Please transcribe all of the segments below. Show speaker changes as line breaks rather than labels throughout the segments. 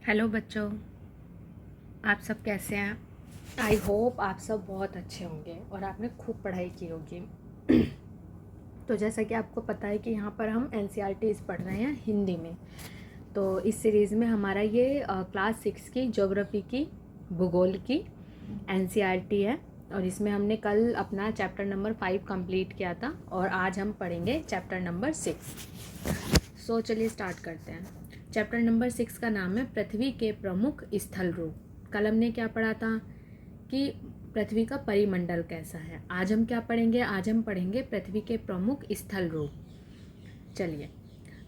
Hello बच्चों, आप सब कैसे हैं? आई होप आप सब बहुत अच्छे होंगे और आपने खूब पढ़ाई की होगी। तो जैसा कि आपको पता है कि यहाँ पर हम एनसीईआरटीज़ पढ़ रहे हैं हिंदी में। तो इस सीरीज़ में हमारा ये क्लास 6 की ज्योग्राफी की भूगोल की एनसीईआरटी है और इसमें हमने कल अपना चैप्टर नंबर 5 कंप्लीट किया था और आज हम पढ़ेंगे चैप्टर नंबर 6। सो चलिए स्टार्ट करते हैं। चैप्टर नंबर 6 का नाम है पृथ्वी के प्रमुख स्थल रूप। कल हमने क्या पढ़ा था कि पृथ्वी का परिमंडल कैसा है। आज हम क्या पढ़ेंगे? आज हम पढ़ेंगे पृथ्वी के प्रमुख स्थल रूप। चलिए,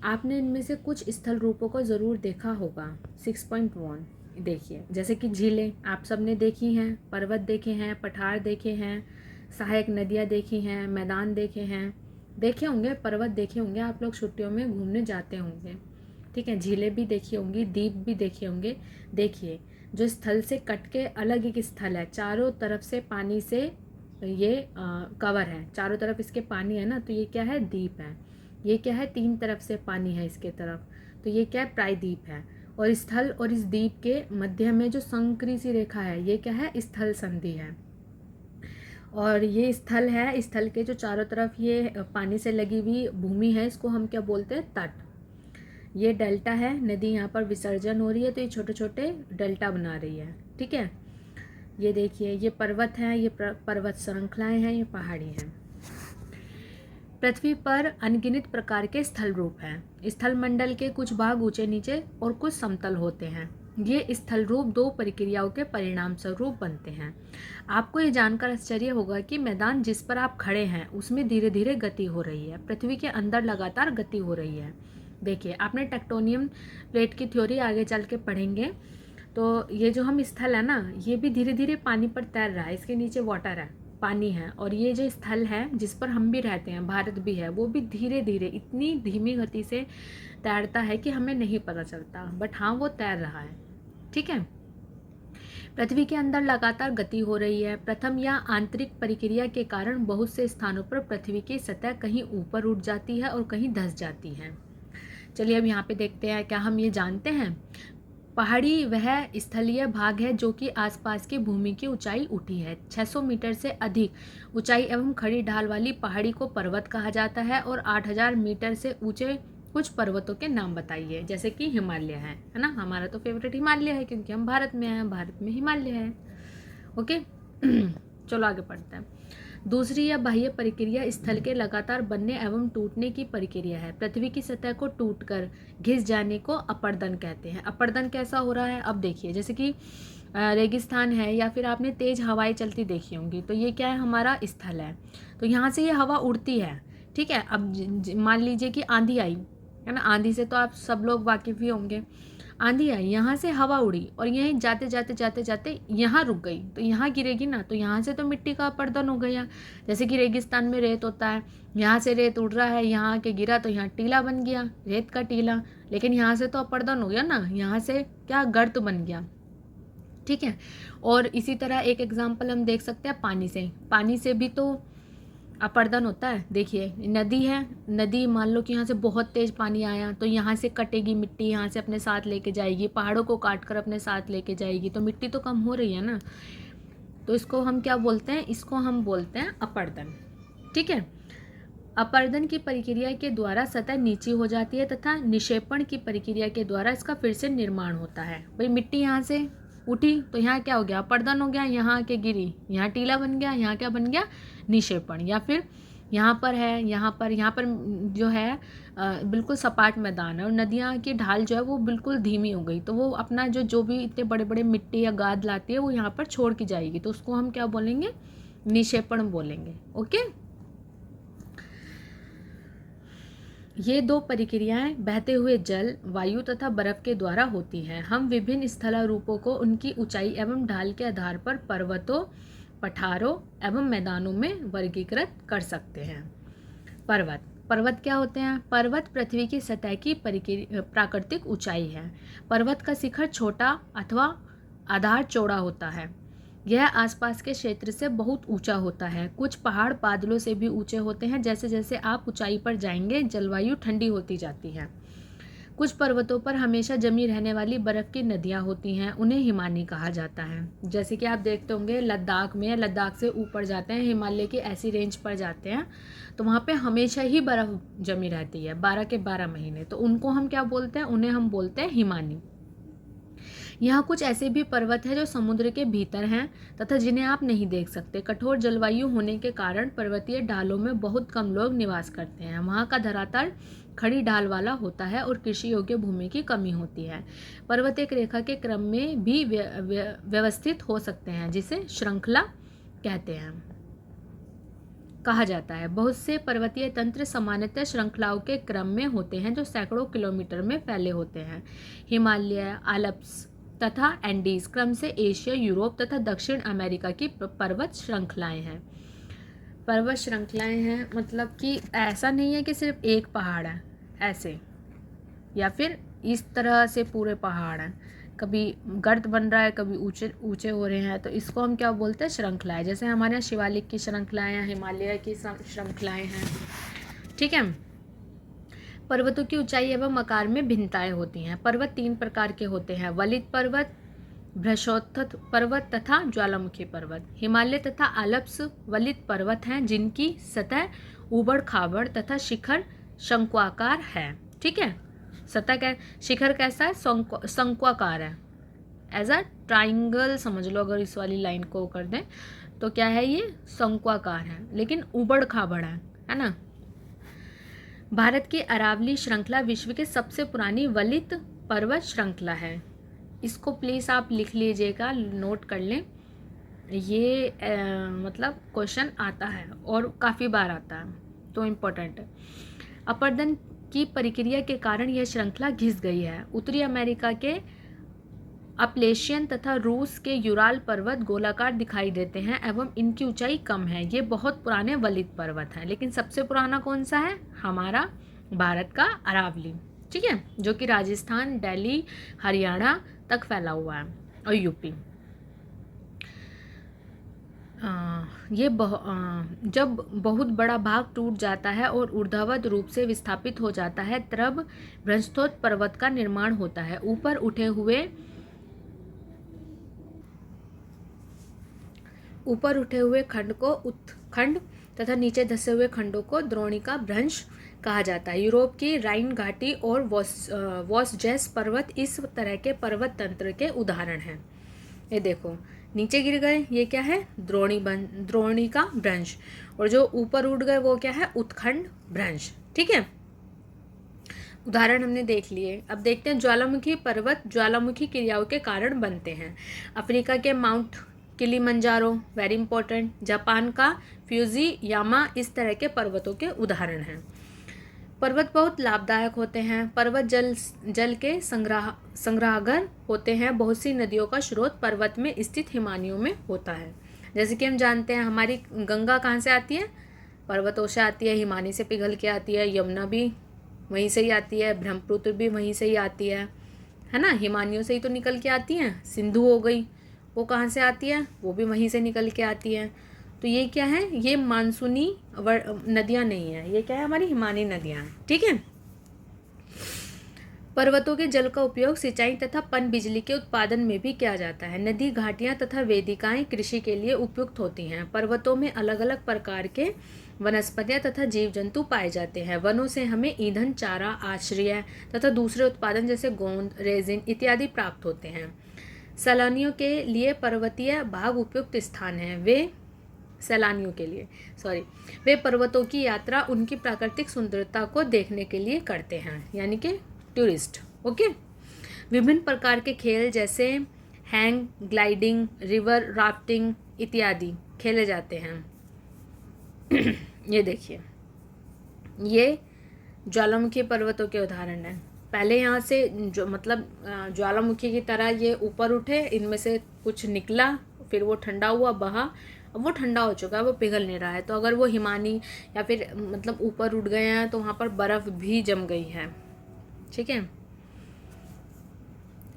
आपने इनमें से कुछ स्थल रूपों को ज़रूर देखा होगा। 6.1 देखिए, जैसे कि झीलें आप सब ने देखी हैं, पर्वत देखे हैं, पठार देखे हैं, सहायक नदियाँ देखी हैं, मैदान देखे हैं, देखे होंगे, पर्वत देखे होंगे, आप लोग छुट्टियों में घूमने जाते होंगे, ठीक है। झीलें भी देखी होंगी, द्वीप भी देखे होंगे। देखिए, जो स्थल से कट के अलग एक स्थल है, चारों तरफ से पानी से ये कवर है, चारों तरफ इसके पानी है ना, तो ये क्या है? द्वीप है। ये क्या है? 3 तरफ से पानी है इसके तरफ, तो ये क्या है? प्रायद्वीप है। और स्थल और इस द्वीप के मध्य में जो संकरी सी रेखा है, ये क्या है? स्थल संधि है। और ये स्थल है, स्थल के जो चारों तरफ ये पानी से लगी हुई भूमि है, इसको हम क्या बोलते हैं? तट। ये डेल्टा है, नदी यहाँ पर विसर्जन हो रही है तो ये छोटे छोटे डेल्टा बना रही है, ठीक है। ये देखिए, ये पर्वत है, ये पर्वत श्रृंखलाएं हैं, ये पहाड़ी हैं। पृथ्वी पर अनगिनत प्रकार के स्थल रूप हैं। स्थल मंडल के कुछ भाग ऊंचे नीचे और कुछ समतल होते हैं। ये स्थल रूप 2 प्रक्रियाओं के परिणाम स्वरूप बनते हैं। आपको ये जानकर आश्चर्य होगा कि मैदान जिस पर आप खड़े हैं उसमें धीरे धीरे गति हो रही है। पृथ्वी के अंदर लगातार गति हो रही है। देखिए, आपने टेक्टोनियम प्लेट की थ्योरी आगे चल के पढ़ेंगे, तो ये जो हम स्थल है ना, ये भी धीरे धीरे पानी पर तैर रहा है, इसके नीचे वाटर है, पानी है। और ये जो स्थल है जिस पर हम भी रहते हैं, भारत भी है, वो भी धीरे धीरे इतनी धीमी गति से तैरता है कि हमें नहीं पता चलता, बट हाँ वो तैर रहा है, ठीक है। पृथ्वी के अंदर लगातार गति हो रही है। प्रथम या आंतरिक प्रक्रिया के कारण बहुत से स्थानों पर पृथ्वी की सतह कहीं ऊपर उठ जाती है और कहीं धंस जाती है। चलिए अब यहाँ पे देखते हैं, क्या हम ये जानते हैं? पहाड़ी वह स्थलीय भाग है जो कि आसपास की भूमि की ऊंचाई उठी है। 600 मीटर से अधिक ऊंचाई एवं खड़ी ढाल वाली पहाड़ी को पर्वत कहा जाता है। और 8000 मीटर से ऊंचे कुछ पर्वतों के नाम बताइए, जैसे कि हिमालय है ना, हमारा तो फेवरेट हिमालय है क्योंकि हम भारत में हैं, भारत में हिमालय है। ओके चलो आगे पढ़ते हैं। दूसरी या बाह्य प्रक्रिया स्थल के लगातार बनने एवं टूटने की प्रक्रिया है। पृथ्वी की सतह को टूटकर घिस जाने को अपर्दन कहते हैं। अपर्दन कैसा हो रहा है? अब देखिए, जैसे कि रेगिस्तान है या फिर आपने तेज हवाएं चलती देखी होंगी, तो ये क्या है? हमारा स्थल है। तो यहाँ से ये हवा उड़ती है, ठीक है। अब मान लीजिए कि आंधी आई, है ना, आंधी से तो आप सब लोग वाकिफ ही होंगे। आंधी आई, यहाँ से हवा उड़ी और यहीं जाते जाते जाते जाते यहाँ रुक गई, तो यहाँ गिरेगी ना, तो यहाँ से तो मिट्टी का अपर्दन हो गया। जैसे कि रेगिस्तान में रेत होता है, यहाँ से रेत उड़ रहा है, यहाँ के गिरा तो यहाँ टीला बन गया, रेत का टीला। लेकिन यहाँ से तो अपर्दन हो गया ना, यहाँ से क्या? गर्त बन गया, ठीक है। और इसी तरह एक एग्जाम्पल हम देख सकते हैं पानी से। पानी से भी तो अपर्दन होता है। देखिए, नदी है, नदी मान लो कि यहाँ से बहुत तेज पानी आया तो यहाँ से कटेगी मिट्टी, यहाँ से अपने साथ लेके जाएगी, पहाड़ों को काट कर अपने साथ लेके जाएगी, तो मिट्टी तो कम हो रही है ना। तो इसको हम क्या बोलते हैं? इसको हम बोलते हैं अपर्दन, ठीक है। अपर्दन की प्रक्रिया के द्वारा सतह नीची हो जाती है तथा निक्षेपण की प्रक्रिया के द्वारा इसका फिर से निर्माण होता है। भाई मिट्टी यहाँ से उठी तो यहाँ क्या हो गया? अपर्दन हो गया, यहाँ के गिरी, यहाँ टीला बन गया, यहाँ क्या बन गया? निक्षेपण। या फिर यहाँ पर है, यहाँ पर जो है बिल्कुल सपाट मैदान है और नदियाँ की ढाल जो है वो बिल्कुल धीमी हो गई, तो वो अपना जो भी इतने बड़े बड़े मिट्टी या गाद लाती है वो यहाँ पर छोड़ के जाएगी, तो उसको हम क्या बोलेंगे? निक्षेपण बोलेंगे। ओके, ये 2 प्रक्रियाएं बहते हुए जल, वायु तथा बर्फ के द्वारा होती हैं। हम विभिन्न स्थल रूपों को उनकी ऊंचाई एवं ढाल के आधार पर पर्वतों, पठारों एवं मैदानों में वर्गीकृत कर सकते हैं। पर्वत पर्वत क्या होते हैं? पर्वत पृथ्वी की सतह की प्राकृतिक ऊंचाई है। पर्वत का शिखर छोटा अथवा आधार चौड़ा होता है। यह आसपास के क्षेत्र से बहुत ऊंचा होता है। कुछ पहाड़ बादलों से भी ऊंचे होते हैं। जैसे जैसे आप ऊंचाई पर जाएंगे जलवायु ठंडी होती जाती है। कुछ पर्वतों पर हमेशा जमी रहने वाली बर्फ़ की नदियाँ होती हैं, उन्हें हिमानी कहा जाता है। जैसे कि आप देखते होंगे लद्दाख में, लद्दाख से ऊपर जाते हैं, हिमालय की ऐसी रेंज पर जाते हैं तो वहाँ पे हमेशा ही बर्फ़ जमी रहती है 12 के 12 महीने, तो उनको हम क्या बोलते हैं, उन्हें हम बोलते हैं हिमानी। यहाँ कुछ ऐसे भी पर्वत हैं जो समुद्र के भीतर हैं तथा जिन्हें आप नहीं देख सकते। कठोर जलवायु होने के कारण पर्वतीय ढालों में बहुत कम लोग निवास करते हैं। वहाँ का धरातल खड़ी ढाल वाला होता है और कृषि योग्य भूमि की कमी होती है। पर्वत एक रेखा के क्रम में भी व्यवस्थित हो सकते हैं, जिसे श्रृंखला कहते हैं, कहा जाता है। बहुत से पर्वतीय तंत्र सामान्यतः श्रृंखलाओं के क्रम में होते हैं जो सैकड़ों किलोमीटर में फैले होते हैं। हिमालय, आल्प्स तथा एंडीज क्रम से एशिया, यूरोप तथा दक्षिण अमेरिका की पर्वत श्रृंखलाएं हैं। पर्वत श्रृंखलाएं हैं मतलब कि ऐसा नहीं है कि सिर्फ एक पहाड़ है ऐसे, या फिर इस तरह से पूरे पहाड़ हैं, कभी गर्त बन रहा है, कभी ऊंचे ऊंचे हो रहे हैं, तो इसको हम क्या बोलते हैं, श्रृंखलाएं। जैसे हमारे यहाँ शिवालिक की श्रृंखलाएं हैं, हिमालय की श्रृंखलाएं हैं, ठीक है। पर्वतों की ऊंचाई एवं आकार में भिन्नताएं होती हैं। पर्वत 3 प्रकार के होते हैं: वलित पर्वत, भ्रशोत्थत पर्वत तथा ज्वालामुखी पर्वत। हिमालय तथा आल्प्स वलित पर्वत हैं जिनकी सतह ऊबड़ खाबड़ तथा शिखर शंक्वाकार है, ठीक है। सतह का शिखर कैसा है, शंक्वाकार है, एज अ ट्राइंगल समझ लो। अगर इस वाली लाइन को कर दें तो क्या है, ये शंक्वाकार है, लेकिन ऊबड़ खाबड़ है ना। भारत की अरावली श्रृंखला विश्व की सबसे पुरानी वलित पर्वत श्रृंखला है। इसको प्लीज़ आप लिख लीजिएगा, नोट कर लें। ये मतलब क्वेश्चन आता है और काफ़ी बार आता है, तो इम्पोर्टेंट है। अपरदन की प्रक्रिया के कारण यह श्रृंखला घिस गई है। उत्तरी अमेरिका के अपलेशियन तथा रूस के यूराल पर्वत गोलाकार दिखाई देते हैं एवं इनकी ऊंचाई कम है। ये बहुत पुराने वलित पर्वत हैं, लेकिन सबसे पुराना कौन सा है, हमारा भारत का अरावली, ठीक है, जो कि राजस्थान, दिल्ली, हरियाणा तक फैला हुआ है और यूपी। जब बहुत बड़ा भाग टूट जाता है और ऊर्ध्वाधर रूप से विस्थापित हो जाता है तब भ्रंशोत्थ पर्वत का निर्माण होता है। ऊपर उठे हुए खंड को उत्खंड तथा नीचे धसे हुए खंडों को द्रोणिका भ्रंश कहा जाता है। यूरोप की राइन घाटी और वोस्जेस पर्वत इस तरह के पर्वत तंत्र के उदाहरण हैं। ये देखो नीचे गिर गए, ये क्या है, द्रोणिका भ्रंश, और जो ऊपर उड़ गए वो क्या है, उत्खंड भ्रंश, ठीक है। उदाहरण हमने देख लिए। अब देखते हैं ज्वालामुखी पर्वत ज्वालामुखी क्रियाओं के कारण बनते हैं। अफ्रीका के mount Kilimanjaro, very important. Japan का फ्यूजियामा इस तरह के पर्वतों के उदाहरण हैं। पर्वत बहुत लाभदायक होते हैं। पर्वत जल के संग्रहागार होते हैं। बहुत सी नदियों का स्रोत पर्वत में स्थित हिमानियों में होता है। जैसे कि हम जानते हैं हमारी गंगा कहाँ से आती है, पर्वतों से आती है, हिमानी से पिघल के आती है, यमुना भी वहीं से ही आती है, ब्रह्मपुत्र भी वहीं से ही आती है ना, हिमानियों से ही तो निकल के आती हैं। सिंधु हो गई, वो कहाँ से आती है, वो भी वहीं से निकल के आती है। तो ये क्या है, ये मानसूनी नदियाँ नहीं है, ये क्या है, हमारी हिमानी नदियाँ हैं, ठीक है। पर्वतों के जल का उपयोग सिंचाई तथा पन बिजली के उत्पादन में भी किया जाता है। नदी, घाटियाँ तथा वेदिकाएं कृषि के लिए उपयुक्त होती हैं। पर्वतों में अलग अलग प्रकार के वनस्पतियाँ तथा जीव जंतु पाए जाते हैं। वनों से हमें ईंधन, चारा, आश्रय तथा दूसरे उत्पादन जैसे गोंद, रेजिन इत्यादि प्राप्त होते हैं। सैलानियों के लिए पर्वतीय भाग उपयुक्त स्थान है। वे पर्वतों की यात्रा उनकी प्राकृतिक सुंदरता को देखने के लिए करते हैं, यानी कि टूरिस्ट, ओके। विभिन्न प्रकार के खेल जैसे हैंग ग्लाइडिंग, रिवर राफ्टिंग इत्यादि खेले जाते हैं। ये देखिए, ये ज्वालामुखी पर्वतों के उदाहरण हैं। पहले यहाँ से जो मतलब ज्वालामुखी की तरह ये ऊपर उठे, इनमें से कुछ निकला, फिर वो ठंडा हुआ, बहा, अब वो ठंडा हो चुका है, वो पिघल नहीं रहा है। तो अगर वो हिमानी या फिर मतलब ऊपर उठ गए हैं तो वहाँ पर बर्फ़ भी जम गई है, ठीक है।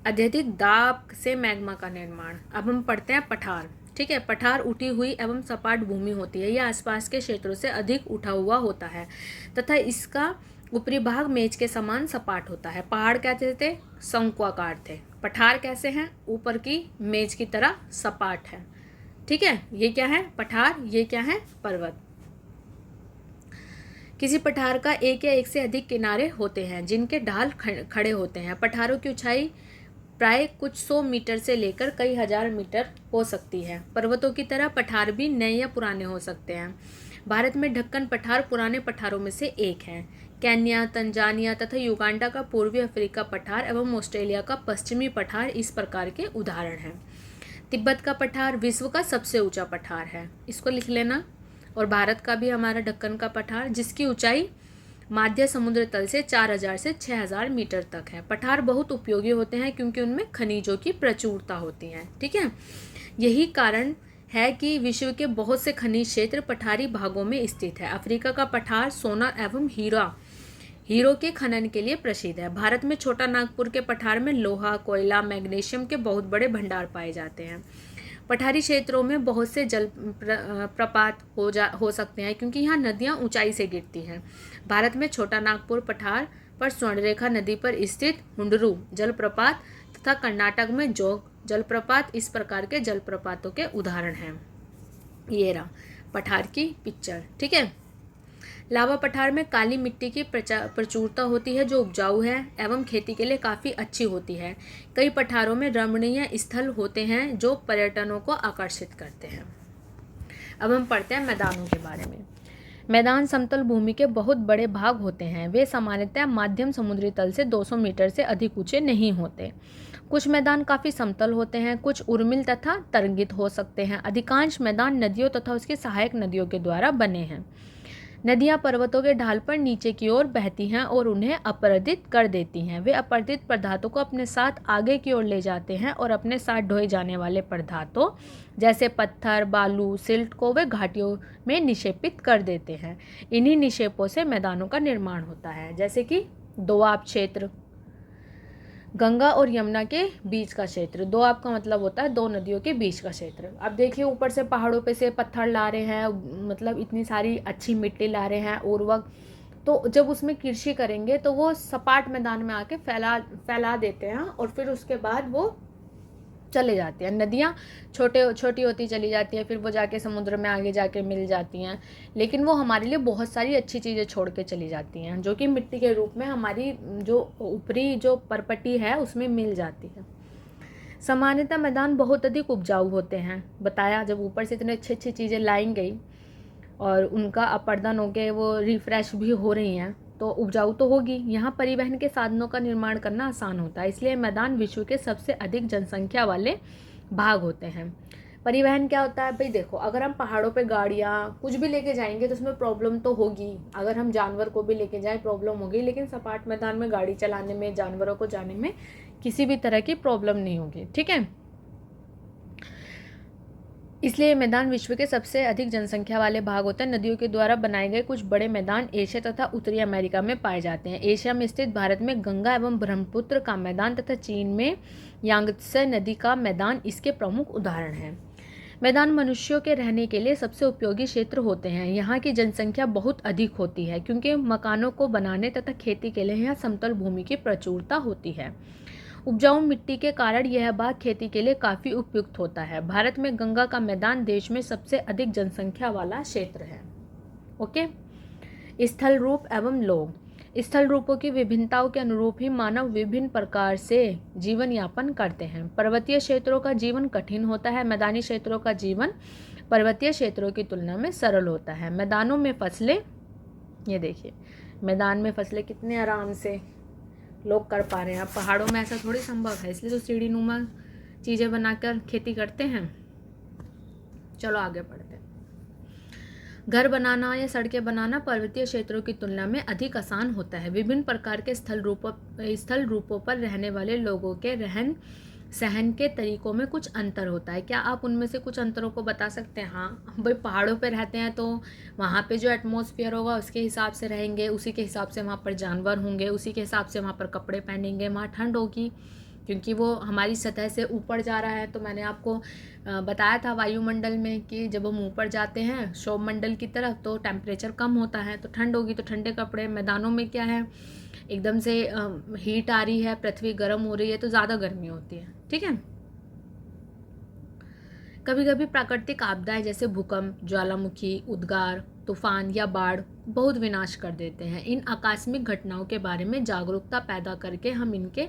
अत्यधिक दाब से मैग्मा का निर्माण। अब हम पढ़ते हैं पठार, ठीक है। पठार उठी हुई एवं सपाट भूमि होती है। यह आसपास के क्षेत्रों से अधिक उठा हुआ होता है तथा इसका ऊपरी भाग मेज के समान सपाट होता है। पहाड़ कैसे थे? शंक्वाकार थे। पठार कैसे हैं? ऊपर की मेज की तरह सपाट है। ठीक है, ये क्या है? पठार। ये क्या है? पर्वत। किसी पठार का एक या एक से अधिक किनारे होते हैं जिनके ढाल खड़े होते हैं। पठारों की ऊंचाई प्राय कुछ 100 मीटर से लेकर कई हजार मीटर हो सकती है। पर्वतों की तरह पठार भी नए या पुराने हो सकते हैं। भारत में ढक्कन पठार पुराने पठारों में से एक है। केन्या, तंजानिया तथा युगांडा का पूर्वी अफ्रीका पठार एवं ऑस्ट्रेलिया का पश्चिमी पठार इस प्रकार के उदाहरण हैं। तिब्बत का पठार विश्व का सबसे ऊंचा पठार है, इसको लिख लेना। और भारत का भी हमारा ढक्कन का पठार, जिसकी ऊंचाई माध्य समुद्र तल से 4000 से 6000 मीटर तक है। पठार बहुत उपयोगी होते हैं क्योंकि उनमें खनिजों की प्रचुरता होती है। ठीक है, यही कारण है कि विश्व के बहुत से खनिज क्षेत्र पठारी भागों में स्थित है। अफ्रीका का पठार सोना एवं हीरो के खनन के लिए प्रसिद्ध है। भारत में छोटा नागपुर के पठार में लोहा, कोयला, मैग्नीशियम के बहुत बड़े भंडार पाए जाते हैं। पठारी क्षेत्रों में बहुत से जल प्रपात हो सकते हैं क्योंकि यहाँ नदियाँ ऊंचाई से गिरती हैं। भारत में छोटा नागपुर पठार पर स्वर्णरेखा नदी पर स्थित हुंडरू जलप्रपात तथा कर्नाटक में जोग जलप्रपात इस प्रकार के जलप्रपातों के उदाहरण हैं। ये रहा पठार की पिक्चर। ठीक है, लावा पठार में काली मिट्टी की प्रचुरता होती है जो उपजाऊ है एवं खेती के लिए काफ़ी अच्छी होती है। कई पठारों में रमणीय स्थल होते हैं जो पर्यटनों को आकर्षित करते हैं। अब हम पढ़ते हैं मैदानों के बारे में। मैदान समतल भूमि के बहुत बड़े भाग होते हैं। वे सामान्यतः माध्यम समुद्री तल से 200 मीटर से अधिक ऊंचे नहीं होते। कुछ मैदान काफ़ी समतल होते हैं, कुछ उर्मिल तथा तरंगित हो सकते हैं। अधिकांश मैदान नदियों तथा उसकी सहायक नदियों के द्वारा बने हैं। नदियां पर्वतों के ढाल पर नीचे की ओर बहती हैं और उन्हें अपरदित कर देती हैं। वे अपरदित पदार्थों को अपने साथ आगे की ओर ले जाते हैं और अपने साथ ढोए जाने वाले पदार्थों जैसे पत्थर, बालू, सिल्ट को वे घाटियों में निक्षेपित कर देते हैं। इन्हीं निक्षेपों से मैदानों का निर्माण होता है, जैसे कि दोआब क्षेत्र, गंगा और यमुना के बीच का क्षेत्र। दोआब का मतलब होता है दो नदियों के बीच का क्षेत्र। अब देखिए ऊपर से पहाड़ों पे से पत्थर ला रहे हैं, मतलब इतनी सारी अच्छी मिट्टी ला रहे हैं उर्वरक, तो जब उसमें कृषि करेंगे तो वो सपाट मैदान में आके फैला देते हैं और फिर उसके बाद वो चले जाते हैं। नदियाँ छोटी होती चली जाती हैं, फिर वो जाके समुद्र में आगे जाके मिल जाती हैं, लेकिन वो हमारे लिए बहुत सारी अच्छी चीज़ें छोड़ के चली जाती हैं जो कि मिट्टी के रूप में हमारी जो ऊपरी जो परपटी है उसमें मिल जाती है। सामान्यतः मैदान बहुत अधिक उपजाऊ होते हैं। बताया जब ऊपर से इतने अच्छी अच्छी चीज़ें लाई गई और उनका अपर्दन हो के वो रिफ्रेश भी हो रही हैं तो उपजाऊ तो होगी। यहाँ परिवहन के साधनों का निर्माण करना आसान होता है, इसलिए मैदान विश्व के सबसे अधिक जनसंख्या वाले भाग होते हैं। परिवहन क्या होता है भाई? देखो, अगर हम पहाड़ों पे गाड़ियाँ कुछ भी लेके जाएंगे तो उसमें प्रॉब्लम तो होगी। अगर हम जानवर को भी लेके जाएं प्रॉब्लम होगी, लेकिन सपाट मैदान में गाड़ी चलाने में, जानवरों को जाने में किसी भी तरह की प्रॉब्लम नहीं होगी। ठीक है, इसलिए मैदान विश्व के सबसे अधिक जनसंख्या वाले भाग होते हैं। नदियों के द्वारा बनाए गए कुछ बड़े मैदान एशिया तथा उत्तरी अमेरिका में पाए जाते हैं। एशिया में स्थित भारत में गंगा एवं ब्रह्मपुत्र का मैदान तथा चीन में यांगत्से नदी का मैदान इसके प्रमुख उदाहरण हैं। मैदान मनुष्यों के रहने के लिए सबसे उपयोगी क्षेत्र होते हैं। यहाँ की जनसंख्या बहुत अधिक होती है क्योंकि मकानों को बनाने तथा खेती के लिए यहाँ समतल भूमि की प्रचुरता होती है। उपजाऊ मिट्टी के कारण यह भाग खेती के लिए काफ़ी उपयुक्त होता है। भारत में गंगा का मैदान देश में सबसे अधिक जनसंख्या वाला क्षेत्र है। ओके, स्थल रूप एवं लोग। स्थल रूपों की विभिन्नताओं के अनुरूप ही मानव विभिन्न प्रकार से जीवन यापन करते हैं। पर्वतीय क्षेत्रों का जीवन कठिन होता है। मैदानी क्षेत्रों का जीवन पर्वतीय क्षेत्रों की तुलना में सरल होता है। मैदानों में फसलें, ये देखिए मैदान में फसलें कितने आराम से लोग कर पा रहे हैं। अब पहाड़ों में ऐसा थोड़ी संभव है, इसलिए तो सीढ़ी नुमा चीज़ें बनाकर खेती करते हैं। चलो आगे बढ़ते हैं। घर बनाना या सड़कें बनाना पर्वतीय क्षेत्रों की तुलना में अधिक आसान होता है। विभिन्न प्रकार के स्थल रूपों पर रहने वाले लोगों के रहन सहन के तरीकों में कुछ अंतर होता है। क्या आप उनमें से कुछ अंतरों को बता सकते हैं? हाँ भाई, पहाड़ों पे रहते हैं तो वहाँ पे जो एटमॉस्फेयर होगा उसके हिसाब से रहेंगे, उसी के हिसाब से वहाँ पर जानवर होंगे, उसी के हिसाब से वहाँ पर कपड़े पहनेंगे, वहाँ ठंड होगी, क्योंकि वो हमारी सतह से ऊपर जा रहा है। तो मैंने आपको बताया था वायुमंडल में कि जब हम ऊपर जाते हैं सौरमंडल की तरफ तो टेम्परेचर कम होता है, तो ठंड होगी तो ठंडे कपड़े। मैदानों में क्या है, एकदम से हीट आ रही है, पृथ्वी गर्म हो रही है तो ज़्यादा गर्मी होती है। ठीक है। कभी कभी प्राकृतिक आपदाएं जैसे भूकंप, ज्वालामुखी, उद्गार, तूफान या बाढ़ बहुत विनाश कर देते हैं। इन आकस्मिक घटनाओं के बारे में जागरूकता पैदा करके हम इनके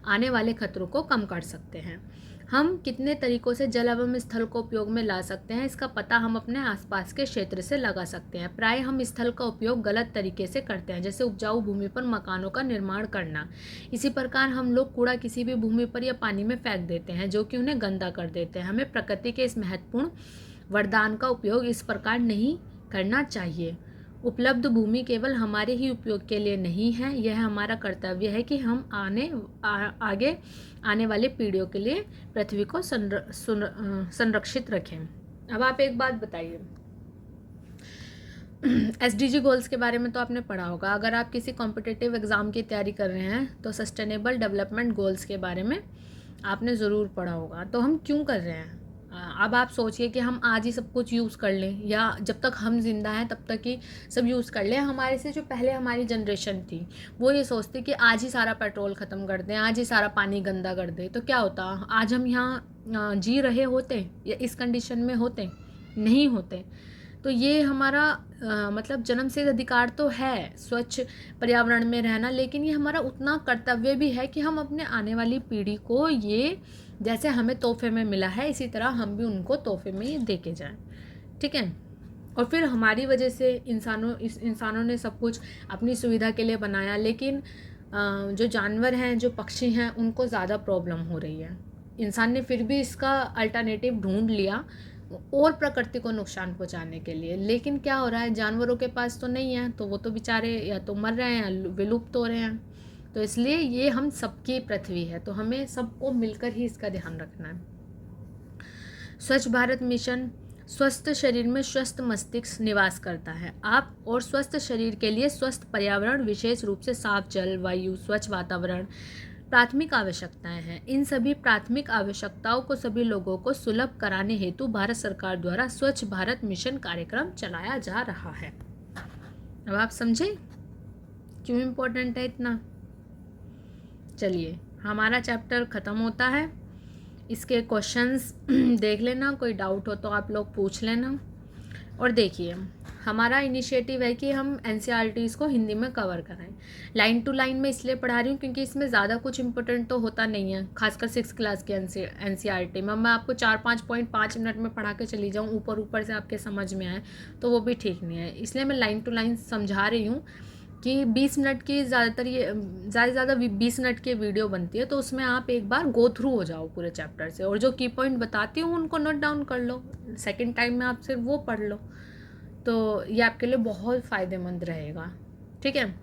आने वाले खतरों को कम कर सकते हैं। हम कितने तरीकों से जल एवं स्थल को उपयोग में ला सकते हैं, इसका पता हम अपने आसपास के क्षेत्र से लगा सकते हैं। प्राय हम स्थल का उपयोग गलत तरीके से करते हैं, जैसे उपजाऊ भूमि पर मकानों का निर्माण करना। इसी प्रकार हम लोग कूड़ा किसी भी भूमि पर या पानी में फेंक देते हैं, जो कि उन्हें गंदा कर देते हैं। हमें प्रकृति के इस महत्वपूर्ण वरदान का उपयोग इस प्रकार नहीं करना चाहिए। उपलब्ध भूमि केवल हमारे ही उपयोग के लिए नहीं है, यह हमारा कर्तव्य है कि हम आगे आने वाले पीढ़ियों के लिए पृथ्वी को संरक्षित रखें। अब आप एक बात बताइए, SDG गोल्स के बारे में तो आपने पढ़ा होगा। अगर आप किसी कॉम्पिटिटिव एग्ज़ाम की तैयारी कर रहे हैं तो सस्टेनेबल डेवलपमेंट गोल्स के बारे में आपने ज़रूर पढ़ा होगा। तो हम क्यों कर रहे हैं? अब आप सोचिए कि हम आज ही सब कुछ यूज़ कर लें, या जब तक हम जिंदा हैं तब तक ही सब यूज़ कर लें। हमारे से जो पहले हमारी जनरेशन थी वो ये सोचती कि आज ही सारा पेट्रोल ख़त्म कर दें, आज ही सारा पानी गंदा कर दें, तो क्या होता? आज हम यहाँ जी रहे होते या इस कंडीशन में होते? नहीं होते। तो ये हमारा मतलब जन्म से अधिकार तो है स्वच्छ पर्यावरण में रहना, लेकिन ये हमारा उतना कर्तव्य भी है कि हम अपने आने वाली पीढ़ी को ये जैसे हमें तोहफे में मिला है इसी तरह हम भी उनको तोहफे में ये दे के जाएं। ठीक है। और फिर हमारी वजह से इंसानों ने सब कुछ अपनी सुविधा के लिए बनाया, लेकिन जो जानवर हैं, जो पक्षी हैं, उनको ज़्यादा प्रॉब्लम हो रही है। इंसान ने फिर भी इसका अल्टरनेटिव ढूंढ लिया और प्रकृति को नुकसान पहुंचाने के लिए, लेकिन क्या हो रहा है, जानवरों के पास तो नहीं है, तो वो तो बेचारे या तो मर रहे हैं या विलुप्त हो रहे हैं। तो इसलिए ये हम सबकी पृथ्वी है, तो हमें सबको मिलकर ही इसका ध्यान रखना है। स्वच्छ भारत मिशन स्वस्थ शरीर में स्वस्थ मस्तिष्क निवास करता है। आप और स्वस्थ शरीर के लिए स्वस्थ पर्यावरण, विशेष रूप से साफ जल, वायु, स्वच्छ वातावरण प्राथमिक आवश्यकताएं हैं। इन सभी प्राथमिक आवश्यकताओं को सभी लोगों को सुलभ कराने हेतु भारत सरकार द्वारा स्वच्छ भारत मिशन कार्यक्रम चलाया जा रहा है। अब आप समझे क्यों इम्पोर्टेंट है इतना? चलिए, हमारा चैप्टर ख़त्म होता है। इसके क्वेश्चंस देख लेना, कोई डाउट हो तो आप लोग पूछ लेना। और देखिए, हमारा इनिशिएटिव है कि हम NCERTs को हिंदी में कवर कराएं। लाइन टू लाइन में इसलिए पढ़ा रही हूँ क्योंकि इसमें ज़्यादा कुछ इंपॉर्टेंट तो होता नहीं है, खासकर 6th क्लास के NCERT में। मैं आपको 4-5 पॉइंट 5 मिनट में पढ़ा के चली जाऊँ, ऊपर से आपके समझ में आए, तो वो भी ठीक नहीं है। इसलिए मैं लाइन टू लाइन समझा रही हूँ कि 20 मिनट की ज़्यादा से ज़्यादा 20 मिनट की वीडियो बनती है, तो उसमें आप एक बार गो थ्रू हो जाओ पूरे चैप्टर से, और जो की पॉइंट बताती हूँ उनको नोट डाउन कर लो। सेकेंड टाइम में आप सिर्फ वो पढ़ लो, तो ये आपके लिए बहुत फ़ायदेमंद रहेगा। ठीक है।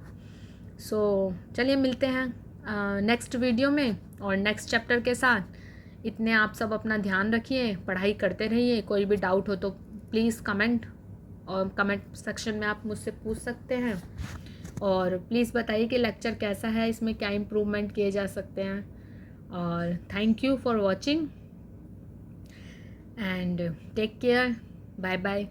सो चलिए, मिलते हैं नेक्स्ट वीडियो में और नेक्स्ट चैप्टर के साथ। इतने आप सब अपना ध्यान रखिए, पढ़ाई करते रहिए। कोई भी डाउट हो तो प्लीज़ कमेंट सेक्शन में आप मुझसे पूछ सकते हैं। और प्लीज़ बताइए कि लेक्चर कैसा है, इसमें क्या इम्प्रूवमेंट किए जा सकते हैं। और thank you for watching and take care. Bye bye.